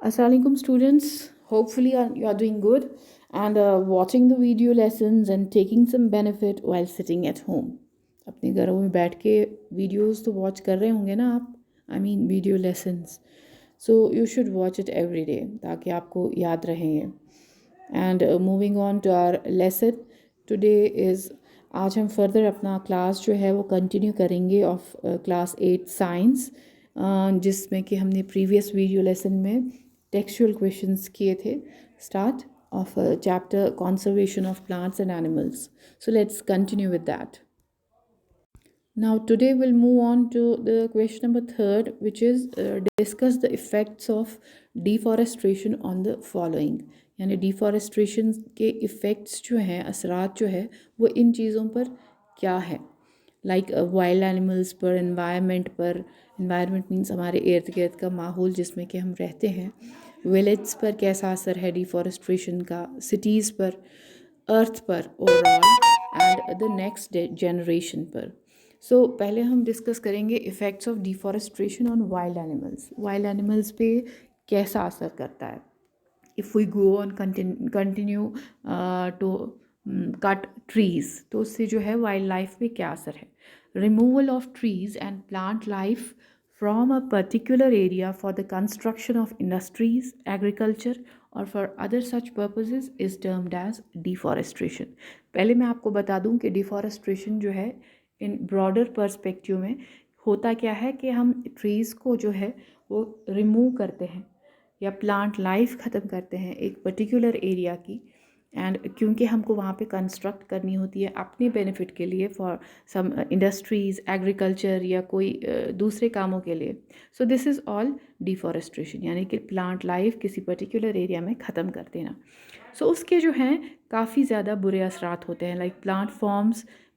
Assalamualaikum students. Hopefully you are doing good and watching the video lessons and taking some benefit while sitting at home. अपने घरों में बैठ के videos तो watch कर रहे होंगे ना आप. I mean video lessons. So you should watch it every day ताकि आपको याद रहे. And moving on to our lesson today is आज हम फर्दर अपना क्लास जो है वो कंटिन्यू करेंगे ऑफ क्लास 8 साइंस, जिसमें कि हमने प्रीवियस वीडियो लेसन में टेक्सचुअल क्वेश्चंस किए थे. Start of chapter conservation of plants and animals. So let's continue with that. Now today we'll move on to the question number 3, which is discuss the effects of deforestation on the following. यानी deforestation के effects जो हैं, असरात जो है वो इन चीज़ों पर क्या है. लाइक वाइल्ड एनिमल्स पर, एनवायरनमेंट पर. एनवायरनमेंट मीन्स हमारे इर्द गिर्द का माहौल जिसमें कि हम रहते हैं. विलेज पर कैसा असर है डिफॉरेस्ट्रेशन का, सिटीज़ पर, अर्थ पर overall, and the next generation पर. सो पहले हम डिस्कस करेंगे effects of deforestation on wild animals. Wild animals पे कैसा असर करता है. If we go on continue to cut trees, तो उससे जो है वाइल्ड लाइफ पे क्या असर है. Removal of trees and plant life from a particular area for the construction of industries, agriculture और for other such purposes is termed as deforestation. पहले मैं आपको बता दूं कि डिफॉरेस्ट्रेशन जो है इन ब्रॉडर पर्सपेक्टिव में होता क्या है कि हम ट्रीज़ को जो है वो रिमूव करते हैं या प्लांट लाइफ ख़त्म करते हैं एक पर्टिकुलर एरिया की. एंड क्योंकि हमको वहाँ पे कंस्ट्रक्ट करनी होती है अपने बेनिफिट के लिए, फॉर सम इंडस्ट्रीज़, एग्रीकल्चर या कोई दूसरे कामों के लिए. So this is all deforestation, यानी कि प्लांट लाइफ किसी पर्टिकुलर एरिया में ख़त्म कर देना. सो उसके जो हैं काफ़ी ज़्यादा बुरे असरात होते हैं. Like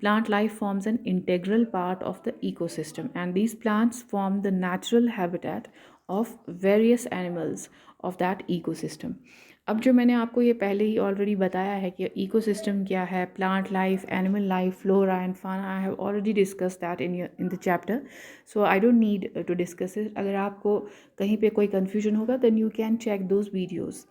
plant life forms an integral part of the ecosystem, and these plants form the natural habitat of various animals of that ecosystem. अब जो मैंने आपको ये पहले ही ऑलरेडी बताया है कि इकोसिस्टम क्या है, plant life, animal life, flora and fauna, I have already discuss that in the chapter. So I don't need to discuss it. अगर आपको कहीं पे कोई कन्फ्यूजन होगा then you can check those videos.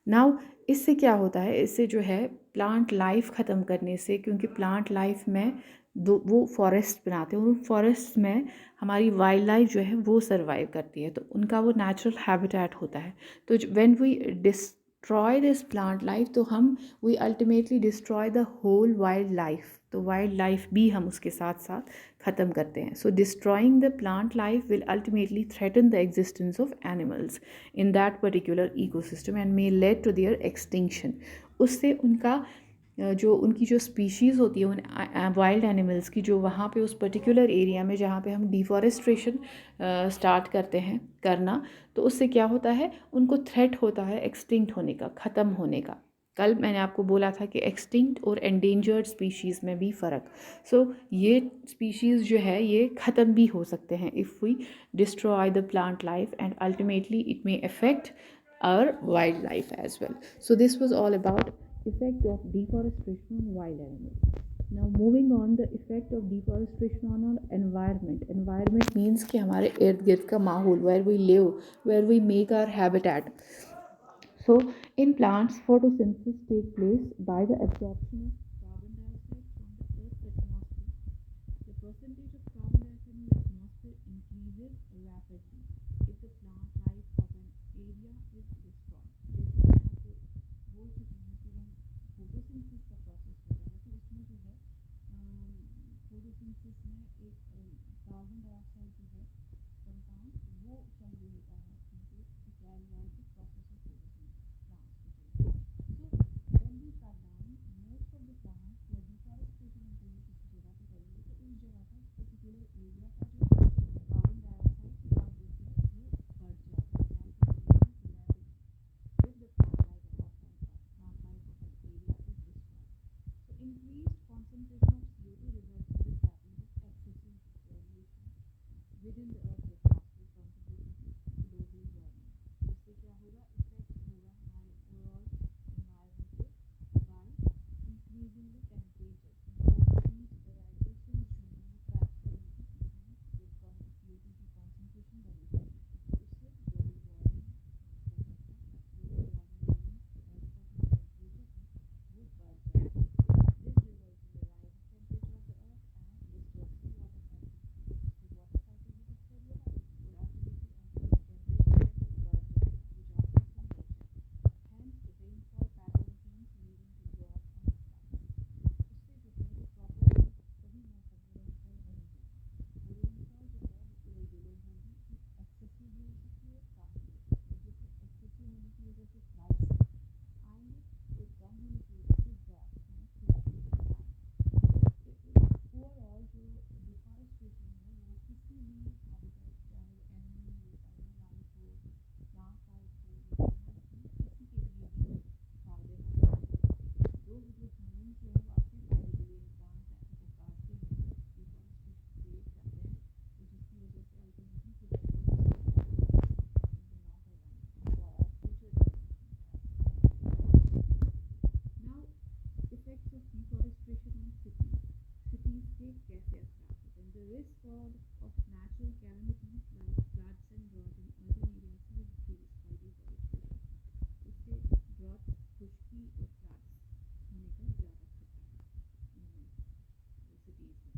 Now इससे क्या होता है, इससे जो है प्लांट लाइफ ख़त्म करने से, क्योंकि प्लांट लाइफ में वो फॉरेस्ट बनाते हैं और उन फॉरेस्ट में हमारी वाइल्ड लाइफ जो है वो सर्वाइव करती है, तो उनका वो नेचुरल हैबिटेट होता है. तो when we destroy this plant life, तो हम we ultimately destroy the whole wild life. तो वाइल्ड लाइफ भी हम उसके साथ साथ ख़त्म करते हैं. So destroying the plant life will ultimately threaten the existence of animals in that particular ecosystem and may lead to their extinction. उससे उनका जो उनकी जो स्पीशीज़ होती है उन वाइल्ड एनिमल्स की, जो वहाँ पे उस पर्टिकुलर एरिया में जहाँ पे हम डिफॉरेस्ट्रेशन स्टार्ट करते हैं करना, तो उससे क्या होता है, उनको थ्रेट होता है एक्सटिंक्ट होने का, ख़त्म होने का. कल मैंने आपको बोला था कि एक्सटिंक्ट और एंडेंजर्ड स्पीशीज़ में भी फ़र्क. सो ये स्पीशीज़ जो है ये ख़त्म भी हो सकते हैं if we destroy the plant life, and ultimately it may affect our wildlife as well. So this was all about effect of deforestation on wild animals. Now moving on, the effect of deforestation on our environment. Environment means कि हमारे इर्द गिर्द का माहौल, where we live, where we make our habitat. So in plants, photosynthesis take place by the absorption of carbon dioxide from the Earth's atmosphere. The percentage of carbon dioxide in the atmosphere increases rapidly if the plant life of an area is destroyed. जैसे मैं आपको बोल चुकी हूँ कि जब photosynthesis का process होता है तो उसमें जो है फोटोसिंथेसिस में एक कार्बन डाइऑक्साइड जो है कंपाउंड वो चाहिए होता है क्योंकि carry out the process of photosynthesis plants के लिए. So when we cut down most of the plants या डिफॉरेस्टेशन हम कहीं किसी जगह पे करेंगे तो उस जगह का पर्टिकुलर एरिया का जो कार्बन डाइऑक्साइड की टेम्परेचर वो बढ़ जाएगा. if the plant life of an area is destroyed. So increased concentration of CO2 results in the trapping of excessive radiation within the Earth's atmosphere, contributing to global risk of natural calamities like floods and drought in urban areas will increase by deforestation. इससे drought, खुश्की और floods होने का ज़्यादा खतरा है cities में.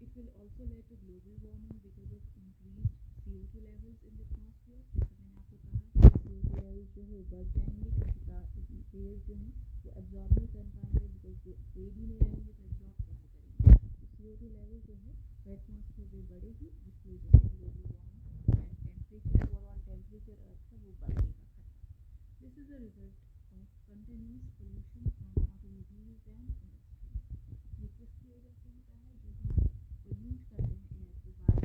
It will also lead to global warming because of increased CO2 levels in the atmosphere. जैसे मैंने आपको कहा कि CO2 levels जो है बढ़ जाएंगे क्योंकि पेड़ जो हैं वो एब्जॉर्ब नहीं कर पाएंगे बिकॉज जो पेड़ ही नहीं रहेंगे तो एब्जॉर्ब कैसे करेंगे. तो CO2 लेवल जो है वो एटमॉस्फेयर में बढ़ेगी जिसकी वजह से global warming and temperature overall temperature earth का वो बढ़ने का खतरा. This is a result of continuous pollution from automobiles and industries. ये किसकी वजह से होता है? जो हम pollute करते हैं एयर को by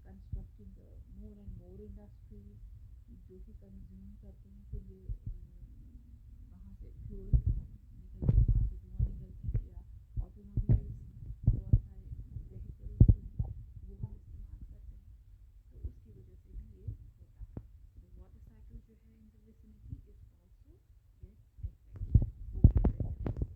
constructing more and more industries जो कि कंज्यूम करते हैं फिर ये वहाँ से फ्यूल निकलते हैं, वहाँ से धुआं निकलते हैं, या ऑटोमोबाइल्स बहुत सारे व्हीकल्स जो हैं वो हम इस्तेमाल करते हैं तो उसकी वजह से भी ये होता है. द वाटर साइकिल जो है in the vicinity is also get affected.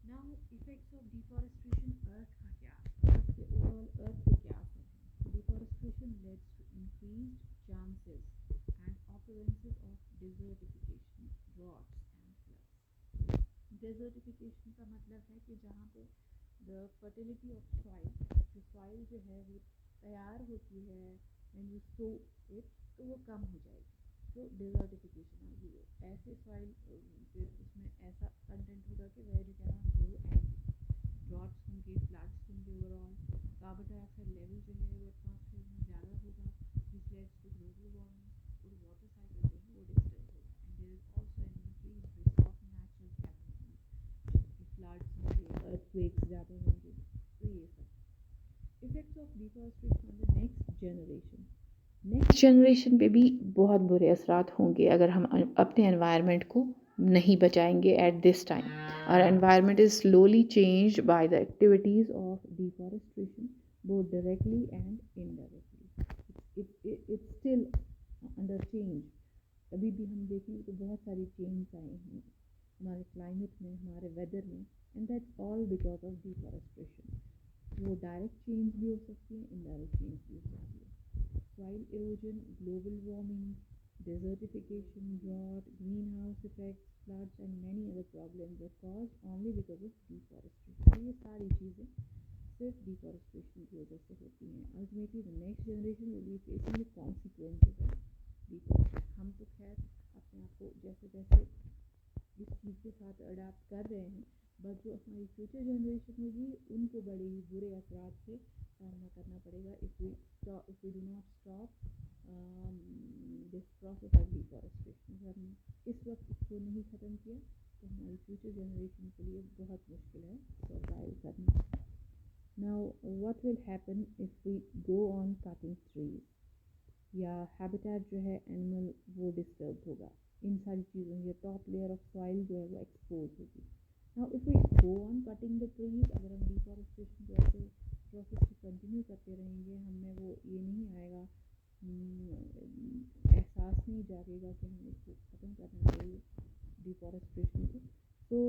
Now effects of deforestation earth का क्या, अर्थ के ओवरऑल अर्थ पे क्या असर है. Deforestation leads to increased chances and occurrences of desertification, droughts and floods. Desertification का मतलब है कि जहाँ पे the fertility of soil, जो soil जो है वो तैयार होती है when you sow it तो वो कम हो जाएगी. तो desertification आ गई. ऐसे soil फिर उसमें ऐसा कंटेंट होगा कि where you cannot grow anything. Droughts होंगे, फ्लड्स होंगे, ओवरऑल कार्बन डाइऑक्साइड लेवल जो है वो एटमॉस्फेयर में ज़्यादा होगा which leads to global warming और वाटर साइकिल जो है वो डिस्टर्ब होगा. And there is also an increase risk of natural calamities जैसे कि फ्लड्स होंगे, अर्थक्वेक्स ज़्यादा होंगे. तो ये सब effects of deforestation on the next generation पे भी बहुत बुरे असरात होंगे अगर हम अपने एनवायरनमेंट को नहीं बचाएंगे at this time. Our environment is slowly changed by the activities of deforestation, both directly and indirectly. It's still under change. अभी भी हम देखेंगे तो बहुत सारी चेंज आए हैं हमारे क्लाइमेट में, हमारे वेदर में, and that's all because of deforestation. वो डायरेक्ट चेंज भी हो सकती है, इनडायरेक्ट चेंज भी हो सकती है. Soil erosion, global warming, desertification, drought, greenhouse effects, floods and many other problems are caused only because of deforestation. ये सारी चीज़ें सिर्फ डिफॉरेस्टेशन की वजह से होती हैं. Ultimately the next generation will be facing the consequences of deforestation. हम तो खैर अपने आप को जैसे जैसे इस चीज़ के साथ अडाप्ट कर रहे हैं, बट जो हमारी फ्यूचर जनरेशन होगी उनको बड़े ही बुरे असरात से सामना करना पड़ेगा if we do not stop this process of deforestation. अगर हमने इस वक्त इसको नहीं ख़त्म किया तो हमारी फ्यूचर जनरेशन के लिए बहुत मुश्किल है सर्वाइव करना. Now what will happen if we go on cutting trees? या हैबिटेट जो है एनिमल वो डिस्टर्ब होगा. इन सारी चीज़ों ये टॉप लेयर ऑफ सॉइल जो है वो एक्सपोज होगी. Now if we go on cutting the trees, अगर हम डिफॉरेस्टेशन को ऐसे प्रोसेस को कंटिन्यू करते रहेंगे, हमें वो ये नहीं आएगा, एहसास नहीं जागेगा कि हमें इसको ख़त्म करना चाहिए डिफॉरेस्टेशन को. तो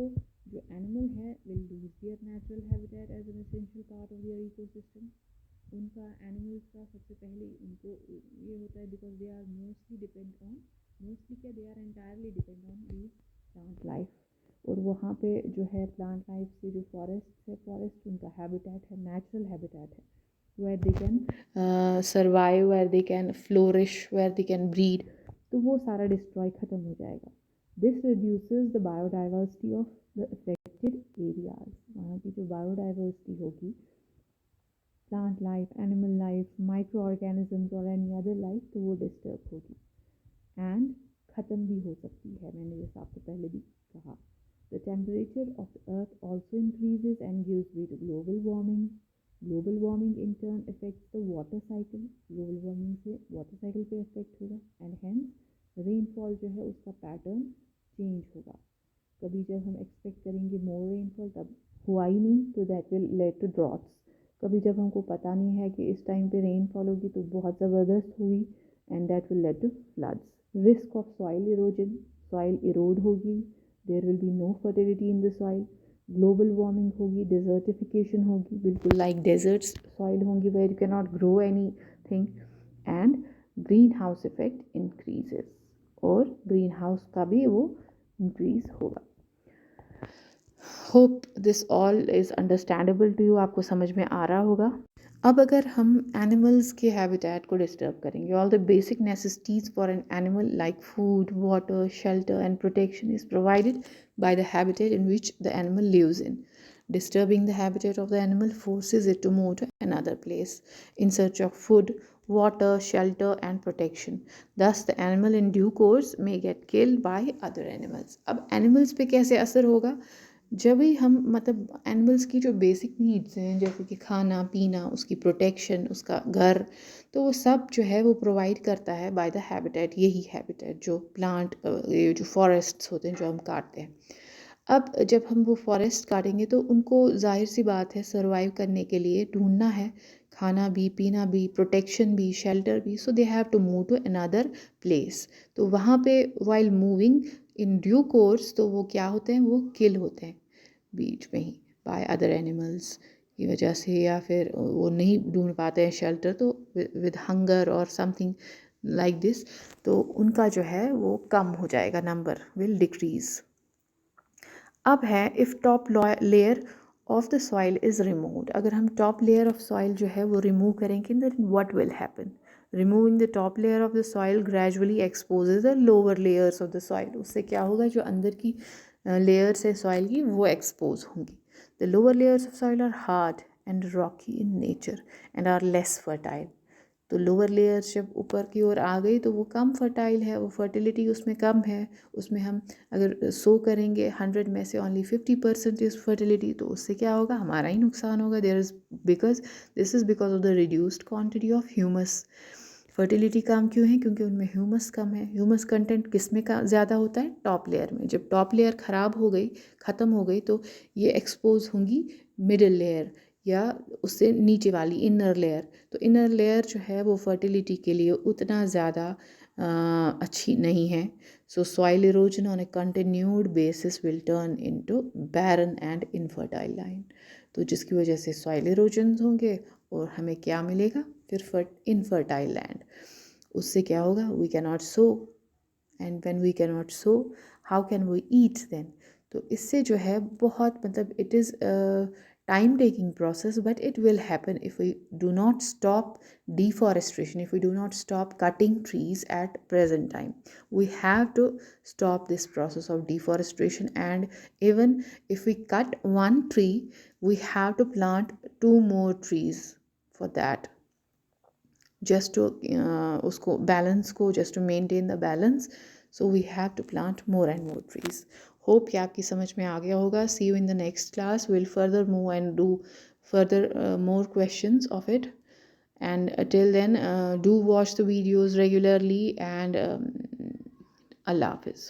जो एनिमल है will lose their natural habitat as an essential part of their ecosystem. उनका एनिमल्स का सबसे पहले उनको ये होता है बिकॉज दे आर मोस्टली क्या they are entirely depend on the plant life. और वहाँ पे जो है प्लांट लाइफ से जो फॉरेस्ट है, फॉरेस्ट उनका हैबिटेट है, नेचुरल हैबिटेट है where they can survive, where they can flourish, where they can breed. तो वो सारा डिस्ट्रॉय ख़त्म हो जाएगा. This reduces the biodiversity of the affected areas. वहाँ की जो बायोडाइवर्सिटी होगी, plant life, animal life, micro organisms और एनी अदर लाइफ, तो वो डिस्टर्ब होगी एंड ख़त्म भी हो सकती है. मैंने जैसा आपको पहले भी कहा. The temperature of the earth also increases and gives way to global warming. Global warming in turn affects the water cycle. Global warming से वाटर साइकिल पे इफेक्ट होगा एंड हेंस रेनफॉल जो है उसका पैटर्न चेंज होगा. कभी जब हम एक्सपेक्ट करेंगे मोर रेनफॉल तब हुआ ही नहीं, तो that will lead to droughts. कभी जब हमको पता नहीं है कि इस टाइम पे रेनफॉल होगी तो बहुत ज़बरदस्त हुई and that will lead to floods. Risk of soil erosion, soil erode होगी, there will be no fertility in the soil. Global warming होगी, डिजर्टिफिकेशन होगी, बिल्कुल लाइक डेजर्ट्स सॉइल होंगी where you can not grow anything, and greenhouse effect increases, और greenhouse का भी वो increase होगा। Hope this all is understandable to you, आपको समझ में आ रहा होगा। अब अगर हम एनिमल्स के हैबिटेट को डिस्टर्ब करेंगे, all the basic necessities for an animal like food, water, shelter and protection is provided by the habitat in which the animal lives in. Disturbing the habitat of the animal forces it to move to another place in search of food, water, shelter, and protection. Thus, the animal in due course may get killed by other animals. अब animals पे कैसे असर होगा? जब भी हम मतलब animals की जो बेसिक नीड्स हैं, जैसे कि खाना पीना, उसकी प्रोटेक्शन, उसका घर, तो वो सब जो है वो प्रोवाइड करता है बाय द हैबिटेट। यही हैबिटेट जो प्लांट, ये जो फॉरेस्ट्स होते हैं जो हम काटते हैं। अब जब हम वो फॉरेस्ट काटेंगे तो उनको जाहिर सी बात है सर्वाइव करने के लिए ढूंढना है खाना भी, पीना भी, प्रोटेक्शन भी, शेल्टर भी, so they have to move to another place. तो वहाँ पे while moving in due course तो वो क्या होते हैं, वो किल होते हैं बीच में ही बाय अदर एनिमल्स की वजह से, या फिर वो नहीं ढूंढ पाते हैं शेल्टर, तो विद हंगर और समथिंग लाइक दिस, तो उनका जो है वो कम हो जाएगा, नंबर विल डिक्रीज। अब है if top layer of the soil is removed, अगर हम टॉप लेयर ऑफ सॉइल जो है वो रिमूव करेंगे then what will happen? Removing the top layer of the soil gradually exposes the lower layers of the soil, उससे क्या होगा, जो अंदर की लेयर्स है सॉइल की वो एक्सपोज होंगी। The lower layers of soil are hard and rocky in nature and are less fertile. तो लोअर लेयर्स जब ऊपर की ओर आ गई तो वो कम फर्टाइल है, वो फर्टिलिटी उसमें कम है, उसमें हम अगर 100 करेंगे 100 में से ओनली 50% इज़ फर्टिलिटी, तो उससे क्या होगा, हमारा ही नुकसान होगा। There is because this is because of the reduced quantity of humus. Fertility कम क्यों है? क्योंकि उनमें ह्यूमस कम है। ह्यूमस कंटेंट किस में का ज़्यादा होता है? टॉप लेयर में। जब टॉप लेयर ख़राब हो गई, ख़त्म हो गई, तो ये एक्सपोज होंगी मिडिल लेयर या उससे नीचे वाली इनर लेयर। तो इनर लेयर जो है वो फर्टिलिटी के लिए उतना ज़्यादा अच्छी नहीं है। So soil erosion on a continued basis will turn into barren and infertile land. तो जिसकी वजह से सॉइल इरोजन होंगे और हमें क्या मिलेगा फिर? Infertile land. उससे क्या होगा? We can not sow, and when we can not sow how can we eat then? तो इससे जो है बहुत मतलब it is time taking process, but it will happen if we do not stop deforestation, if we do not stop cutting trees at present time. We have to stop this process of deforestation, and even if we cut one tree, we have to plant 2 more trees for that, just to usko balance ko, just to maintain the balance. So we have to plant more and more trees. Hope कि आपकी समझ में आ गया होगा. See you in the next class. Will further move and do further more questions of it, and till then do watch the videos regularly, and Allah Hafiz.